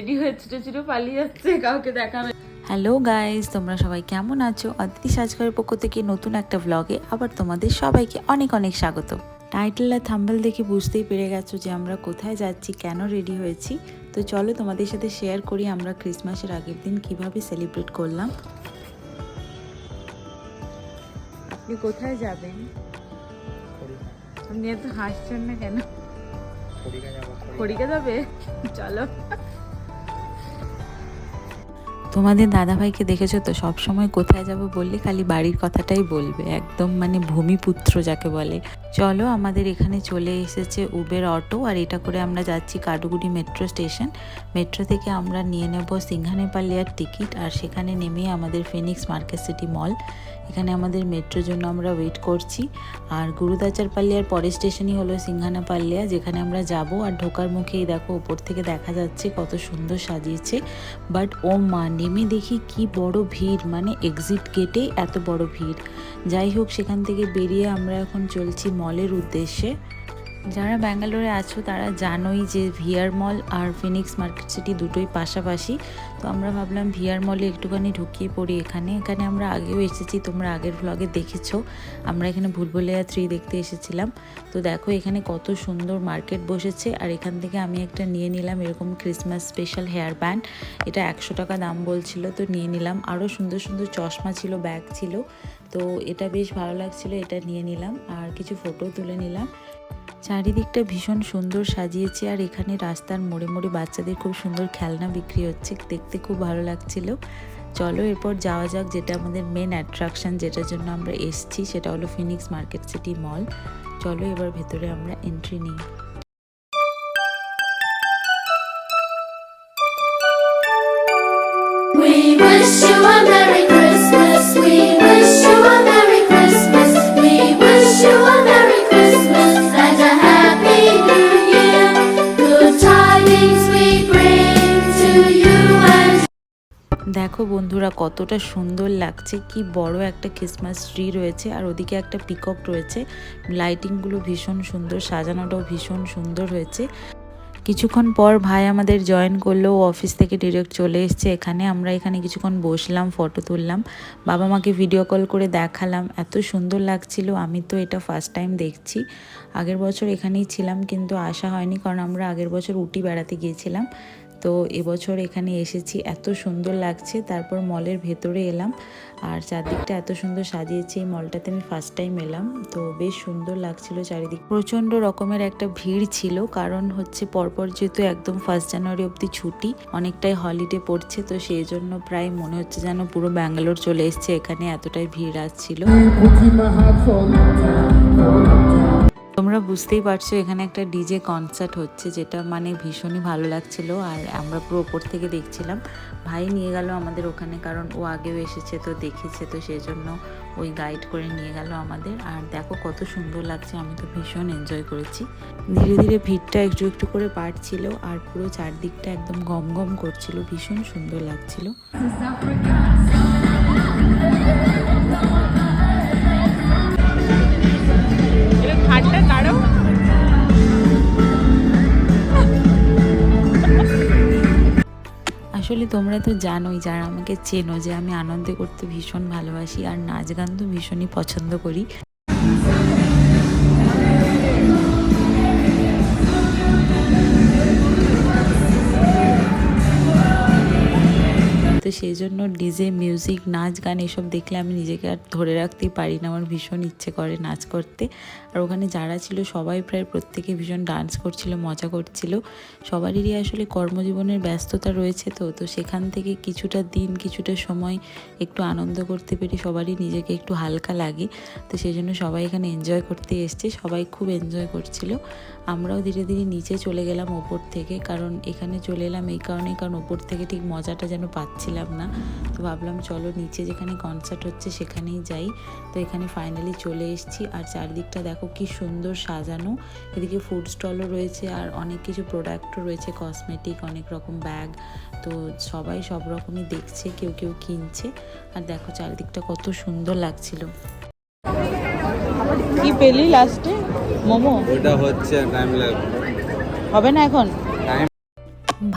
Ready হয়ে ছুটে ছুটে পালিয়ে যাচ্ছে, কাউকে দেখাবে। হ্যালো গাইস, তোমরা সবাই কেমন আছো? অদিতি সাজঘরের পক্ষ থেকে নতুন একটা ব্লগে আবার তোমাদের সবাইকে অনেক অনেক স্বাগত। টাইটেল আর থাম্বনেল দেখে বুঝতেই পেরে গেছো যে আমরা কোথায় যাচ্ছি, কেন রেডি হয়েছি। তো চলো তোমাদের সাথে শেয়ার করি আমরা ক্রিসমাসের আগের দিন কিভাবে সেলিব্রেট করলাম। আপনি কোথায় যাবেন? আপনি এত হাসছেন না কেন? খড়িকা যাবে, চলো। তোমাদের দাদাভাইকে দেখেছো তো, সবসময় কোথায় যাব বললে খালি বাড়ির কথাটাই বলবে, একদম মানে ভূমিপুত্র যাকে বলে। চলো, আমাদের এখানে চলে এসেছে উবের অটো, আর এটা করে আমরা যাচ্ছি কাডুগুড়ি মেট্রো স্টেশন। মেট্রো থেকে আমরা নিয়ে নেব সিংহানেপালিয়ার টিকিট, আর সেখানে নেমে আমাদের ফিনিক্স মার্কেট সিটি মল, এখানে আমাদের মেট্রোর জন্য আমরা ওয়েট করছি। আর গুরুদাচারপাল্লিয়ার পরের স্টেশনই হলো সিংহানাপাল্লিয়া, যেখানে আমরা যাব। আর ঢোকার মুখেই দেখো ওপর থেকে দেখা যাচ্ছে কত সুন্দর সাজিয়েছে, বাট ও মা, নেমে দেখি কি বড় ভিড়, মানে এক্সিট গেটে এত বড় ভিড়। যাই হোক, সেখান থেকে বেরিয়ে আমরা এখন চলছি মলের উদ্দেশ্যে। যারা ব্যাঙ্গালোরে আছো তারা জানোই যে ভিআর মল আর ফিনিক্স মার্কেট সিটি দুটোই পাশাপাশি। তো আমরা ভাবলাম ভিআর মলে একটুখানি ঢুকিয়ে পড়ি। এখানে আমরা আগেও এসেছি, তোমরা আগের ভ্লগে দেখেছো। আমরা এখানে ভুলভুলাইয়া 3 দেখতে এসেছিলাম। তো দেখো এখানে কত সুন্দর মার্কেট বসেছে, আর এখান থেকে আমি একটা নিয়ে নিলাম এরকম ক্রিসমাস স্পেশাল হেয়ার ব্যান্ড। এটা 100 টাকা দাম বলছিল, তো নিয়ে নিলাম। আরও সুন্দর সুন্দর চশমা ছিল, ব্যাগ ছিল, তো এটা বেশ ভালো লাগছিল, এটা নিয়ে নিলাম। আর কিছু ফটো তুলে নিলাম। চারিদিকটা ভীষণ সুন্দর সাজিয়েছে, আর এখানে রাস্তার মোড়ে মোড়ে বাচ্চাদের খুব সুন্দর খেলনা বিক্রি হচ্ছে, দেখতে খুব ভালো লাগছিল। চলো এরপর যাওয়া যাক, যেটা আমাদের মেন অ্যাট্রাকশন, যেটার জন্য আমরা এসছি, সেটা হলো ফিনিক্স মার্কেট সিটি মল। চলো এবার ভেতরে আমরা এন্ট্রি নিই। We wish you a Merry Christmas. We wish you a Merry Christmas. We wish you a Merry Christmas and a Happy New Year. Good tidings we bring to you and দেখো বন্ধুরা, কতটা সুন্দর লাগছে, কি বড় একটা Christmas tree রয়েছে, আর ওদিকে একটা পিকক রয়েছে। লাইটিংগুলো ভীষণ সুন্দর, সাজানোটাও ভীষণ সুন্দর হয়েছে। কিছুক্ষণ পর ভাই আমাদের জয়েন করলো, অফিস থেকে ডিরেক্ট চলে এসছে এখানে। আমরা এখানে কিছুক্ষণ বসলাম, ফটো তুললাম, বাবা মাকে ভিডিও কল করে দেখালাম, এত সুন্দর লাগছিল। আমি তো এটা ফার্স্ট টাইম দেখছি, আগের বছর এখানেই ছিলাম কিন্তু আসা হয়নি, কারণ আমরা আগের বছর উটি বেড়াতে গিয়েছিলাম। তো এবছর এখানে এসেছি, এত সুন্দর লাগছে। তারপর মলের ভেতরে এলাম, আর চারদিকটা এত সুন্দর সাজিয়েছে। এই মলটাতে আমি ফার্স্ট টাইম এলাম, তো বেশ সুন্দর লাগছিল চারিদিক। প্রচণ্ড রকমের একটা ভিড় ছিল, কারণ হচ্ছে পরপর যেহেতু একদম 1 জানুয়ারি অবধি ছুটি, অনেকটাই হলিডে পড়ছে, তো সেই জন্য প্রায় মনে হচ্ছে যেন পুরো ব্যাঙ্গালোর চলে এসছে এখানে, এতটাই ভিড় আসছিল। তোমরা বুঝতেই পারছো এখানে একটা ডিজে কনসার্ট হচ্ছে, যেটা মানে ভীষণই ভালো লাগছিল। আর আমরা পুরো ওপর থেকে দেখছিলাম। ভাই নিয়ে গেল আমাদের ওখানে, কারণ ও আগেও এসেছে তো দেখেছে, তো সেই জন্য ওই গাইড করে নিয়ে গেল আমাদের। আর দেখো কত সুন্দর লাগছে, আমি তো ভীষণ এনজয় করেছি। ধীরে ধীরে ভিড়টা একটু একটু করে বাড়ছিল, আর পুরো চারদিকটা একদম গম গম করছিল, ভীষণ সুন্দর লাগছিল। আসলে তোমরা তো জানোই, যারা আমাকে চেনো, যে আমি আনন্দ করতে ভীষণ ভালোবাসি, আর নাচ গান তো ভীষণই পছন্দ করি। তো সেই জন্য ডিজে মিউজিক, নাচ গান এসব দেখলে আমি নিজেকে আর ধরে রাখতেই পারি না, আমার ভীষণ ইচ্ছে করে নাচ করতে। আর ওখানে যারা ছিল সবাই প্রায় প্রত্যেকে ভীষণ ডান্স করছিল, মজা করছিল। সবারই আসলে কর্মজীবনের ব্যস্ততা রয়েছে, তো সেখান থেকে কিছুটা দিন, কিছুটা সময় একটু আনন্দ করতে পেরে সবারই নিজেকে একটু হালকা লাগে। তো সেই জন্য সবাই এখানে এনজয় করতে এসছে, সবাই খুব এনজয় করছিল। আমরাও ধীরে ধীরে নিচে চলে গেলাম ওপর থেকে, কারণ এখানে চলে এলাম এই কারণেই, কারণ ওপর থেকে ঠিক মজাটা যেন পাচ্ছিলাম না। তো ভাবলাম চলো নিচে যেখানে কনসার্ট হচ্ছে সেখানেই যাই। তো এখানে ফাইনালি চলে এসেছি, আর চারদিকটা দেখো কি সুন্দর সাজানো। এদিকে ফুড স্টলও রয়েছে, আর অনেক কিছু প্রোডাক্টও রয়েছে, কসমেটিক, অনেক রকম ব্যাগ। তো সবাই সব রকমই দেখছে, কেউ কেউ কিনছে। আর দেখো চারদিকটা কত সুন্দর লাগছিল। কি পেলি লাস্টে? মোমো? ওটা হচ্ছে টাইম লাগবে, হবে না এখন?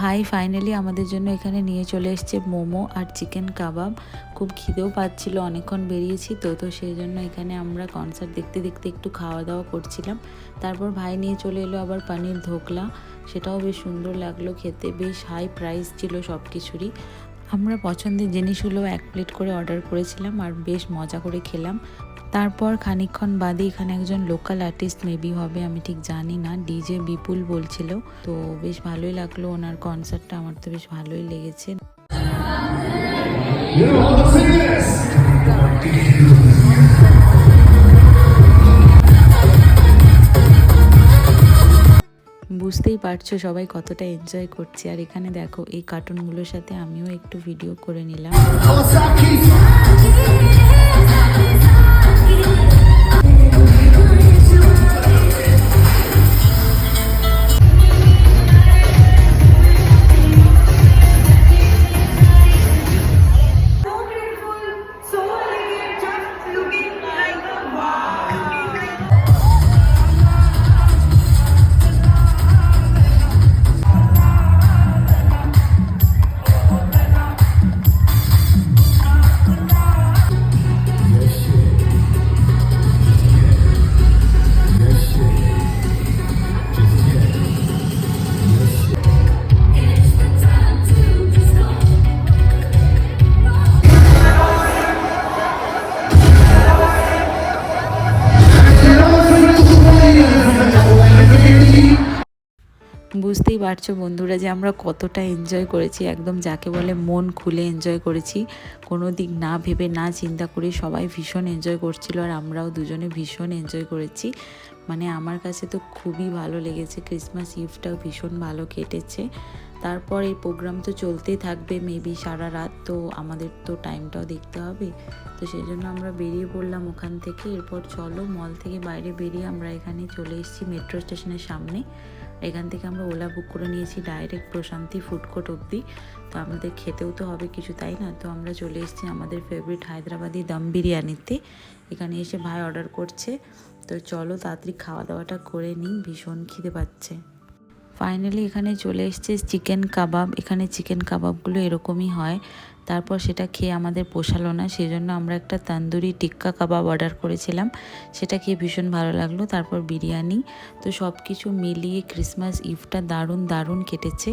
ভাই ফাইনালি আমাদের জন্য এখানে নিয়ে চলে এসেছে মোমো আর চিকেন কাবাব। খুব খিদেও পাচ্ছিল, অনেকক্ষণ বেরিয়েছি তো সেই জন্য এখানে আমরা কনসার্ট দেখতে দেখতে একটু খাওয়া দাওয়া করছিলাম। তারপর ভাই নিয়ে চলে এলো আবার পানির ধোকলা, সেটাও বেশ সুন্দর লাগলো খেতে, বেশ হাই প্রাইস ছিল সব কিছুরই। আমরা পছন্দের জিনিসগুলো 1 প্লেট করে অর্ডার করেছিলাম আর বেশ মজা করে খেলাম। তারপর খানিকক্ষণ বাদে এখানে একজন লোকাল আর্টিস্ট মেবি হবে, আমি ঠিক জানি না, ডিজে বিপুল বলছিল, তো বেশ ভালোই লাগলো ওনার কনসার্টটা, আমার তো বেশ ভালোই লেগেছে। বুঝতেই পারছো সবাই কতটা এনজয় করছে। আর এখানে দেখো এই কার্টুনগুলোর সাথে আমিও একটু ভিডিও করে নিলাম। বুঝতেই পারছো বন্ধুরা যে আমরা কতটা এনজয় করেছি, একদম যাকে বলে মন খুলে এনজয় করেছি, কোনো দিক না ভেবে না চিন্তা করে সবাই ভীষণ এনজয় করছিল আর আমরাও দুজনে ভীষণ এনজয় করেছি। মানে আমার কাছে তো খুবই ভালো লেগেছে, ক্রিসমাস ইভটাও ভীষণ ভালো কেটেছে। তারপর এই প্রোগ্রাম তো চলতেই থাকবে মেবি সারা রাত, তো আমাদের তো টাইমটাও দেখতে হবে, তো সেই জন্য আমরা বেরিয়ে পড়লাম ওখান থেকে। এরপর চলো মল থেকে বাইরে বেরিয়ে আমরা এখানে চলে এসেছি মেট্রো স্টেশনের সামনে। এখান থেকে আমরা ওলা বুক করে নিয়েছি ডাইরেক্ট প্রশান্তি ফুড কোর্ট অবধি, তো আমাদের খেতেও তো হবে কিছু, তাই না? তো আমরা চলে এসেছি আমাদের ফেভারিট হায়দ্রাবাদি দম বিরিয়ানিতে। এখানে এসে ভাই অর্ডার করছে, তো চলো তাড়াতাড়ি খাওয়া দাওয়াটা করে নিই, ভীষণ খিদে পাচ্ছে। ফাইনালি এখানে চলে এসেছে চিকেন কাবাব। এখানে চিকেন কাবাবগুলো এরকমই হয়, তারপর সেটা খেয়ে আমাদের পোষালো না, সেই জন্য আমরা একটা তন্দুরি টিক্কা কাবাব অর্ডার করেছিলাম, সেটা খেয়ে ভীষণ ভালো লাগলো। তারপর বিরিয়ানি, তো সব কিছু মিলিয়ে ক্রিসমাস ইভটা দারুণ দারুণ কেটেছে।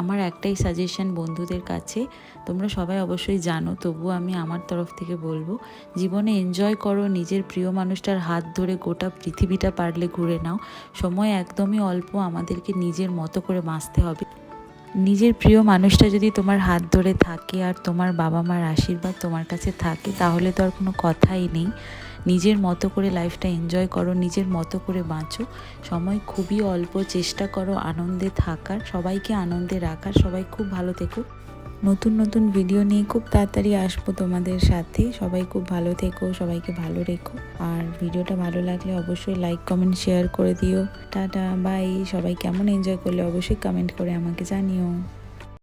আমার একটাই সাজেশন বন্ধুদের কাছে, তোমরা সবাই অবশ্যই জানো, তবুও আমি আমার তরফ থেকে বলবো, জীবনে এনজয় করো, নিজের প্রিয় মানুষটার হাত ধরে গোটা পৃথিবীটা পারলে ঘুরে নাও। সময় একদমই অল্প, আমাদেরকে নিজের মতো করে বাঁচতে হবে। নিজের প্রিয় মানুষটা যদি তোমার হাত ধরে থাকে আর তোমার বাবা মার আশীর্বাদ তোমার কাছে থাকে, তাহলে তো আর কোনো কথাই নেই। নিজের মতো করে লাইফটা এনজয় করো, নিজের মতো করে বাঁচো, সময় খুবই অল্প, চেষ্টা করো আনন্দে থাকার, সবাইকে আনন্দে রাখার। সবাই খুব ভালো থেকো, নতুন নতুন ভিডিও নিয়ে খুব তাড়াতাড়ি আসবো তোমাদের সাথে। সবাই খুব ভালো থেকো, সবাইকে ভালো রেখো, আর ভিডিওটা ভালো লাগলে অবশ্যই লাইক কমেন্ট শেয়ার করে দিও। Tata bye. সবাই কেমন এনজয় করলে অবশ্যই কমেন্ট করে আমাকে জানিও।